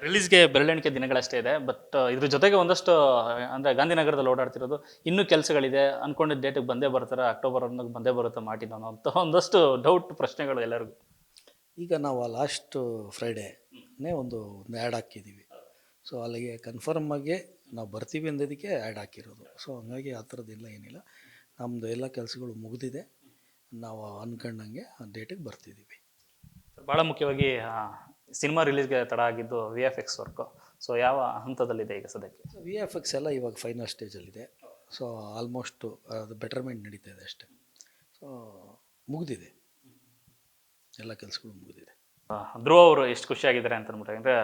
ರಿಲೀಸ್‌ಗೆ ಬೆರಳೆಣಿಕೆ ದಿನಗಳಷ್ಟೇ ಇದೆ. ಬಟ್ ಇದ್ರ ಜೊತೆಗೆ ಒಂದಷ್ಟು ಅಂದ್ರೆ ಗಾಂಧಿನಗರದಲ್ಲಿ ಓಡಾಡ್ತಿರೋದು. ಇನ್ನೂ ಕೆಲಸಗಳಿದೆ. ಅನ್ಕೊಂಡಿದ್ದ ಡೇಟ್‌ಗೆ ಬಂದೇ ಬರ್ತಾರೆ. ಅಕ್ಟೋಬರ್ 1ಕ್ಕೆ ಬಂದೇ ಬರುತ್ತೆ ಮಾರ್ಟಿನ್ ಅನ್ನೋ ಅಂತ ಒಂದಷ್ಟು ಡೌಟ್ ಪ್ರಶ್ನೆಗಳು ಎಲ್ಲರಿಗೂ. ಈಗ ನಾವು ಲಾಸ್ಟ್ ಫ್ರೈಡೇನೇ ಒಂದು ಆ್ಯಡ್ ಹಾಕಿದ್ದೀವಿ. ಸೊ ಅಲ್ಲಿಗೆ ಕನ್ಫರ್ಮ್ ಆಗಿ ನಾವು ಬರ್ತೀವಿ ಅಂದಿದ್ದಕ್ಕೆ ಆ್ಯಡ್ ಹಾಕಿರೋದು. ಸೊ ಹಂಗಾಗಿ ಆ ಥರದ್ದೆಲ್ಲ ಏನಿಲ್ಲ. ನಮ್ಮದು ಎಲ್ಲ ಕೆಲಸಗಳು ಮುಗಿದಿದೆ. ನಾವು ಅಂದ್ಕೊಂಡಂಗೆ ಆ ಡೇಟಿಗೆ ಬರ್ತಿದ್ದೀವಿ. ಭಾಳ ಮುಖ್ಯವಾಗಿ ಸಿನಿಮಾ ರಿಲೀಸ್‌ಗೆ ತಡ ಆಗಿದ್ದು ವಿ.ಎಫ್.ಎಕ್ಸ್ ವರ್ಕು. ಸೊ ಯಾವ ಹಂತದಲ್ಲಿದೆ ಈಗ ಸದ್ಯಕ್ಕೆ? ಸೊ ವಿ.ಎಫ್.ಎಕ್ಸ್ ಎಲ್ಲ ಇವಾಗ ಫೈನಲ್ ಸ್ಟೇಜಲ್ಲಿದೆ. ಸೊ ಆಲ್ಮೋಸ್ಟು ಅದು ಬೆಟರ್ಮೆಂಟ್ ನಡೀತಾ ಇದೆ ಅಷ್ಟೇ. ಸೊ ಮುಗಿದಿದೆ, ಎಲ್ಲ ಕೆಲಸಗಳು ಮುಗಿದಿದೆ. ಧ್ರುವ ಅವರು ಎಷ್ಟು ಖುಷಿಯಾಗಿದ್ದಾರೆ ಅಂತ ಅಂದ್ಬಿಟ್ಟು. ಅಂದರೆ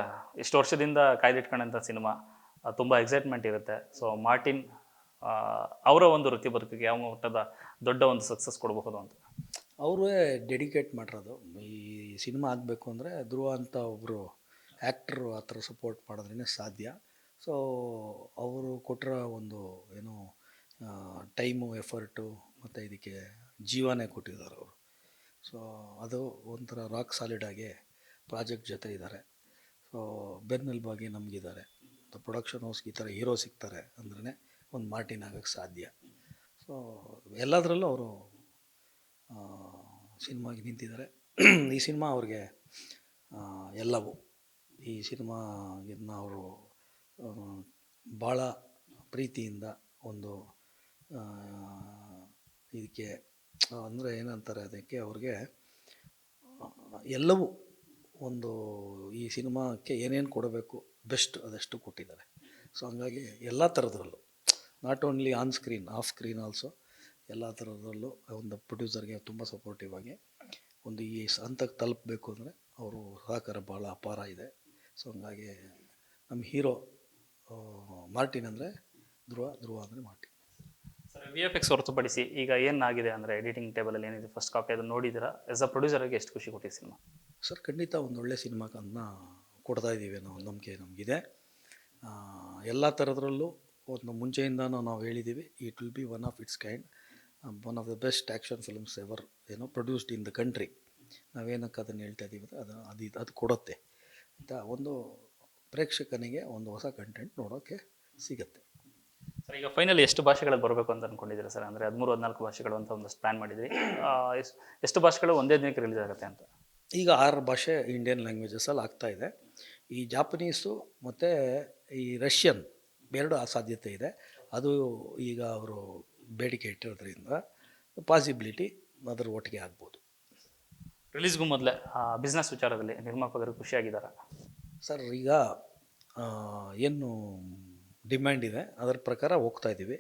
ಇಷ್ಟು ವರ್ಷದಿಂದ ಕಾಯ್ದಿಟ್ಕೊಂಡಂಥ ಸಿನಿಮಾ ತುಂಬ ಎಕ್ಸೈಟ್ಮೆಂಟ್ ಇರುತ್ತೆ. ಸೊ ಮಾರ್ಟಿನ್ ಅವರ ಒಂದು ವೃತ್ತಿ ಬದುಕಿಗೆ ಯಾವ ಮಟ್ಟದ ದೊಡ್ಡ ಒಂದು ಸಕ್ಸಸ್ ಕೊಡಬಹುದು ಅಂತ. ಅವರೇ ಡೆಡಿಕೇಟ್ ಮಾಡಿರೋದು. ಈ ಸಿನಿಮಾ ಆಗಬೇಕು ಅಂದರೆ ಧ್ರುವ ಅಂತ ಒಬ್ಬರು ಆ್ಯಕ್ಟ್ರು ಆ ಥರ ಸಪೋರ್ಟ್ ಮಾಡಿದ್ರೇ ಸಾಧ್ಯ. ಸೊ ಅವರು ಕೊಟ್ಟಿರೋ ಒಂದು ಏನು ಟೈಮು, ಎಫರ್ಟು ಮತ್ತು ಇದಕ್ಕೆ ಜೀವನೇ ಕೊಟ್ಟಿದ್ದಾರೆ ಅವರು. ಸೊ ಅದು ಒಂಥರ ರಾಕ್ ಸಾಲಿಡಾಗಿ ಪ್ರಾಜೆಕ್ಟ್ ಜೊತೆ ಇದ್ದಾರೆ. ಸೊ ಬೆನ್ನೆಲುಬಾಗಿ ನಮಗಿದ್ದಾರೆ. ಪ್ರೊಡಕ್ಷನ್ ಹೌಸ್ಗೆ ಈ ಥರ ಹೀರೋ ಸಿಗ್ತಾರೆ ಅಂದ್ರೆ ಒಂದು ಮಾರ್ಟಿನ್ ಆಗೋಕ್ಕೆ ಸಾಧ್ಯ. ಸೊ ಎಲ್ಲದರಲ್ಲೂ ಅವರು ಸಿನಿಮಾಗೆ ನಿಂತಿದ್ದಾರೆ. ಈ ಸಿನಿಮಾ ಅವ್ರಿಗೆ ಎಲ್ಲವೂ. ಈ ಸಿನಿಮಾಗಿನ್ನ ಅವರು ಭಾಳ ಪ್ರೀತಿಯಿಂದ ಒಂದು ಇದಕ್ಕೆ ಅಂದರೆ ಏನಂತಾರೆ ಅದಕ್ಕೆ ಅವ್ರಿಗೆ ಎಲ್ಲವೂ ಒಂದು ಈ ಸಿನಿಮಾಕ್ಕೆ ಏನೇನು ಕೊಡಬೇಕು ಬೆಸ್ಟ್ ಅದಷ್ಟು ಕೊಟ್ಟಿದ್ದಾರೆ. ಸೊ ಹಂಗಾಗಿ ಎಲ್ಲ ಥರದ್ರಲ್ಲೂ, not only on screen, off screen also ಎಲ್ಲ ಥರದ್ರಲ್ಲೂ ಒಂದು ಪ್ರೊಡ್ಯೂಸರ್ಗೆ ತುಂಬ ಸಪೋರ್ಟಿವ್ ಆಗಿ ಒಂದು ಈ ಹಂತಕ್ಕೆ ತಲುಪಬೇಕು ಅಂದರೆ ಅವರು ಸಹಕಾರ ಭಾಳ ಅಪಾರ ಇದೆ. ಸೊ ಹಂಗಾಗಿ ನಮ್ಮ ಹೀರೋ ಮಾರ್ಟಿನ್ ಅಂದರೆ ಧ್ರುವ, ಧ್ರುವ ಅಂದರೆ ಮಾರ್ಟಿನ್. ಸರ್, ವಿ.ಎಫ್.ಎಕ್ಸ್ ಹೊರತುಪಡಿಸಿ ಈಗ ಏನಾಗಿದೆ ಅಂದರೆ ಎಡಿಟಿಂಗ್ ಟೇಬಲಲ್ಲಿ ಏನಿದೆ ಫಸ್ಟ್ ಕಾಪಿ ಅದನ್ನು ನೋಡಿದ್ದೀರಾ? ಆಸ್ ಅ ಪ್ರೊಡ್ಯೂಸರ್ಗೆ ಎಷ್ಟು ಖುಷಿ ಕೊಟ್ಟಿದೆ ಸಿನಿಮಾ? ಸರ್ ಖಂಡಿತ ಒಂದು ಒಳ್ಳೆ ಸಿನಿಮಾಕನ್ನ ಕೊಡ್ತಾಯಿದ್ದೀವಿ ಅನ್ನೋ ನಂಬಿಕೆ ನಮಗಿದೆ. ಎಲ್ಲ ಥರದ್ರಲ್ಲೂ ಒಂದು ಮುಂಚೆಯಿಂದನೂ ನಾವು ಹೇಳಿದ್ದೀವಿ, it will be one of its kind, one of the best action films ever produced in the country. ನಾವೇನಕ್ಕೆ ಅದನ್ನು ಹೇಳ್ತಾ ಇದ್ದೀವಿ ಅದು ಕೊಡುತ್ತೆ ಅಂತ ಒಂದು ಪ್ರೇಕ್ಷಕನಿಗೆ ಒಂದು ಹೊಸ ಕಂಟೆಂಟ್ ನೋಡೋಕ್ಕೆ ಸಿಗುತ್ತೆ. ಸರ್, ಈಗ ಫೈನಲ್ ಎಷ್ಟು ಭಾಷೆಗಳಲ್ಲಿ ಬರಬೇಕು ಅಂತ ಅಂದ್ಕೊಂಡಿದ್ದೀರಾ ಸರ್? ಅಂದರೆ 13-14 ಭಾಷೆಗಳು ಅಂತ ಒಂದಷ್ಟು ಪ್ಲ್ಯಾನ್ ಮಾಡಿದ್ವಿ. ಎಷ್ಟು ಭಾಷೆಗಳು ಒಂದೇ ದಿನಕ್ಕೆ ರಿಲೀಸ್ ಆಗುತ್ತೆ ಅಂತ? ಈಗ 6 ಭಾಷೆ ಇಂಡಿಯನ್ ಲ್ಯಾಂಗ್ವೇಜಸಲ್ಲಿ ಆಗ್ತಾಯಿದೆ. ಈ ಜಾಪನೀಸು ಮತ್ತು ಈ ರಷ್ಯನ್ ಎರಡು ಸಾಧ್ಯತೆ ಇದೆ. ಅದು ಈಗ ಅವರು ಬೇಡಿಕೆ ಇಟ್ಟಿರೋದ್ರಿಂದ ಪಾಸಿಬಿಲಿಟಿ ಅದರ ಒಟ್ಟಿಗೆ ಆಗ್ಬೋದು. ರಿಲೀಸ್ಗೂ ಮೊದಲೇ ಬಿಸ್ನೆಸ್ ವಿಚಾರದಲ್ಲಿ ನಿರ್ಮಾಪಕರು ಖುಷಿಯಾಗಿದ್ದಾರೆ ಸರ್? ಈಗ ಏನು ಡಿಮ್ಯಾಂಡ್ ಇದೆ ಅದರ ಪ್ರಕಾರ ಹೋಗ್ತಾ ಇದ್ದೀವಿ.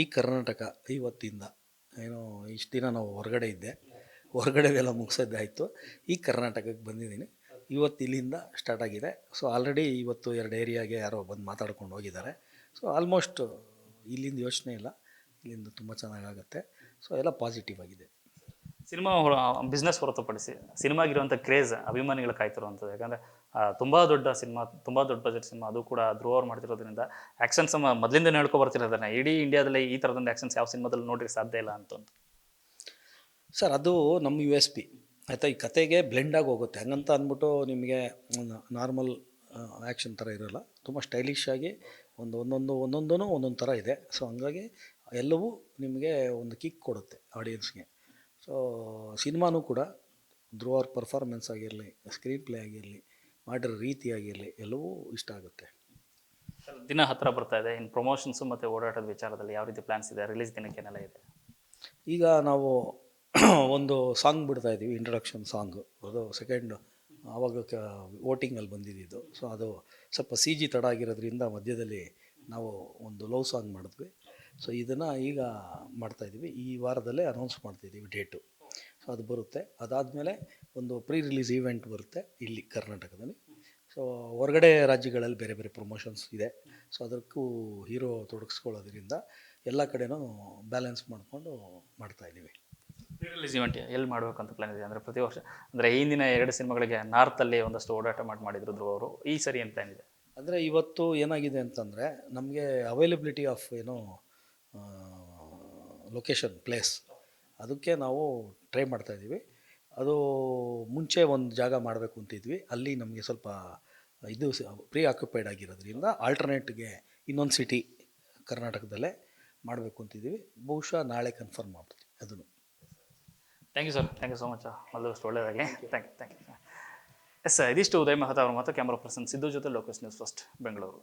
ಈ ಕರ್ನಾಟಕ ಇವತ್ತಿಂದ ಏನೋ ಇಷ್ಟು ದಿನ ನಾವು ಹೊರಗಡೆ ಇದ್ದೆ, ಹೊರಗಡೆದೆಲ್ಲ ಮುಗಿಸೋದಾಯಿತು. ಈ ಕರ್ನಾಟಕಕ್ಕೆ ಬಂದಿದ್ದೀನಿ. ಇವತ್ತು ಇಲ್ಲಿಂದ ಸ್ಟಾರ್ಟ್ ಆಗಿದೆ. ಸೊ ಆಲ್ರೆಡಿ ಇವತ್ತು 2 ಏರಿಯಾಗೆ ಯಾರೋ ಬಂದು ಮಾತಾಡ್ಕೊಂಡು ಹೋಗಿದ್ದಾರೆ. ಸೊ ಆಲ್ಮೋಸ್ಟ್ ಇಲ್ಲಿಂದ ಯೋಚನೆ ಇಲ್ಲ, ಇಲ್ಲಿಂದ ತುಂಬ ಚೆನ್ನಾಗಾಗುತ್ತೆ. ಸೊ ಎಲ್ಲ ಪಾಸಿಟಿವ್ ಆಗಿದೆ. ಸಿನಿಮಾ ಬಿಸ್ನೆಸ್ ಹೊರತುಪಡಿಸಿ ಸಿನಿಮಾಗಿರುವಂಥ ಕ್ರೇಜ್ ಅಭಿಮಾನಿಗಳು ಕಾಯ್ತಿರುವಂಥದ್ದು. ಯಾಕಂದರೆ ತುಂಬ ದೊಡ್ಡ ಸಿನಿಮಾ, ತುಂಬ ದೊಡ್ಡ ಬಜೆಟ್ ಸಿನಿಮಾ, ಅದು ಕೂಡ ಧ್ರುವ ಅವ್ರು ಮಾಡ್ತಿರೋದ್ರಿಂದ ಆ್ಯಕ್ಷನ್ಸ್ ಮೊದಲಿಂದ ಹೇಳ್ಕೊ ಬರ್ತಿರೋದನ್ನ ಇಡೀ ಇಂಡಿಯಾದಲ್ಲಿ ಈ ಥರದೊಂದು ಆ್ಯಕ್ಷನ್ಸ್ ಯಾವ ಸಿನಿಮಾದಲ್ಲಿ ನೋಡ್ರಿ ಸಾಧ್ಯ ಇಲ್ಲ ಅಂತ. ಸರ್ ಅದು ನಮ್ಮ USP ಆಯಿತಾ. ಈ ಕತೆಗೆ ಬ್ಲೆಂಡಾಗಿ ಹೋಗುತ್ತೆ. ಹಂಗಂತ ಅಂದ್ಬಿಟ್ಟು ನಿಮಗೆ ನಾರ್ಮಲ್ ಆ್ಯಕ್ಷನ್ ಥರ ಇರೋಲ್ಲ. ತುಂಬ ಸ್ಟೈಲಿಶ್ ಆಗಿ ಒಂದೊಂದೂ ಥರ ಇದೆ. ಸೊ ಹಂಗಾಗಿ ಎಲ್ಲವೂ ನಿಮಗೆ ಒಂದು ಕಿಕ್ ಕೊಡುತ್ತೆ ಆಡಿಯನ್ಸ್ಗೆ. ಸೊ ಸಿನಿಮಾನೂ ಕೂಡ ಧ್ರುವ ಅವ್ರ ಪರ್ಫಾರ್ಮೆನ್ಸ್ ಆಗಿರಲಿ, ಸ್ಕ್ರೀನ್ ಪ್ಲೇ ಆಗಿರಲಿ, ಮಾಡಿರೋ ರೀತಿ ಆಗಿರಲಿ, ಎಲ್ಲವೂ ಇಷ್ಟ ಆಗುತ್ತೆ. ದಿನ ಹತ್ತಿರ ಬರ್ತಾ ಇದೆ. ಇನ್ನು ಪ್ರಮೋಷನ್ಸು ಮತ್ತು ಓಡಾಟದ ವಿಚಾರದಲ್ಲಿ ಯಾವ ರೀತಿ ಪ್ಲ್ಯಾನ್ಸ್ ಇದೆ? ರಿಲೀಸ್ ದಿನಕ್ಕೇನೆಲ್ಲ ಇದೆ? ಈಗ ನಾವು ಒಂದು ಸಾಂಗ್ ಬಿಡ್ತಾ ಇದ್ದೀವಿ, ಇಂಟ್ರೊಡಕ್ಷನ್ ಸಾಂಗು. ಅದು ಸೆಕೆಂಡ್ ಆವಾಗ ವೋಟಿಂಗಲ್ಲಿ ಬಂದಿದ್ದು. ಸೊ ಅದು ಸ್ವಲ್ಪ CG ತಡ ಆಗಿರೋದ್ರಿಂದ ಮಧ್ಯದಲ್ಲಿ ನಾವು ಒಂದು ಲವ್ ಸಾಂಗ್ ಮಾಡಿದ್ವಿ. ಸೊ ಇದನ್ನು ಈಗ ಮಾಡ್ತಾಯಿದ್ದೀವಿ. ಈ ವಾರದಲ್ಲೇ ಅನೌನ್ಸ್ ಮಾಡ್ತಾಯಿದ್ದೀವಿ ಡೇಟು. ಸೊ ಅದು ಬರುತ್ತೆ. ಅದಾದಮೇಲೆ ಒಂದು ಪ್ರೀ ರಿಲೀಸ್ ಈವೆಂಟ್ ಬರುತ್ತೆ ಇಲ್ಲಿ ಕರ್ನಾಟಕದಲ್ಲಿ. ಸೊ ಹೊರಗಡೆ ರಾಜ್ಯಗಳಲ್ಲಿ ಬೇರೆ ಬೇರೆ ಪ್ರಮೋಷನ್ಸ್ ಇದೆ. ಸೊ ಅದಕ್ಕೂ ಹೀರೋ ತೊಡಗಿಸ್ಕೊಳ್ಳೋದ್ರಿಂದ ಎಲ್ಲ ಕಡೆನೂ ಬ್ಯಾಲೆನ್ಸ್ ಮಾಡಿಕೊಂಡು ಮಾಡ್ತಾಯಿದ್ದೀವಿ. ಪ್ರೀ ರಿಲೀಸ್ ಇವೆಂಟ್ ಎಲ್ಲಿ ಮಾಡಬೇಕಂತ ಪ್ಲಾನ್ ಇದೆ? ಅಂದರೆ ಪ್ರತಿ ವರ್ಷ ಅಂದರೆ ಹಿಂದಿನ 2 ಸಿನಿಮಾಗಳಿಗೆ ನಾರ್ತಲ್ಲಿ ಒಂದಷ್ಟು ಓಡಾಟ ಮಾಡಿದ್ರು ಧ್ರುವ ಅವರು. ಈ ಸರಿ ಏನು ಪ್ಲ್ಯಾನ್ ಇದೆ? ಅಂದರೆ ಇವತ್ತು ಏನಾಗಿದೆ ಅಂತಂದರೆ ನಮಗೆ ಅವೈಲಬಿಲಿಟಿ ಆಫ್ ಲೊಕೇಶನ್ ಪ್ಲೇಸ್, ಅದಕ್ಕೆ ನಾವು ಟ್ರೈ ಮಾಡ್ತಾಯಿದ್ದೀವಿ. ಅದು ಮುಂಚೆ ಒಂದು ಜಾಗ ಮಾಡಬೇಕು ಅಂತಿದ್ವಿ. ಅಲ್ಲಿ ನಮಗೆ ಸ್ವಲ್ಪ ಇದು ಪ್ರೀ ಆಕ್ಯುಪೈಡ್ ಆಗಿರೋದ್ರಿಂದ ಆಲ್ಟರ್ನೇಟ್ಗೆ ಇನ್ನೊಂದು ಸಿಟಿ ಕರ್ನಾಟಕದಲ್ಲೇ ಮಾಡಬೇಕು ಅಂತಿದ್ದೀವಿ. ಬಹುಶಃ ನಾಳೆ ಕನ್ಫರ್ಮ್ ಮಾಡ್ತೀವಿ ಅದನ್ನು. Thank you sir, thank you so much. ಅಲ್ಲಷ್ಟು ಒಳ್ಳೆಯದಾಗಿ. Thank you. ಎಸ್, ಇದಿಷ್ಟು ಉದಯ್ ಮಹತಾ ಅವರ ಮತ್ತು ಕ್ಯಾಮ್ರಾ ಪರ್ಸನ್ ಸಿದ್ದು ಜೊತೆ ಲೋಕೇಶ್ ನ್ಯೂಸ್ ಫಸ್ಟ್ ಬೆಂಗಳೂರು.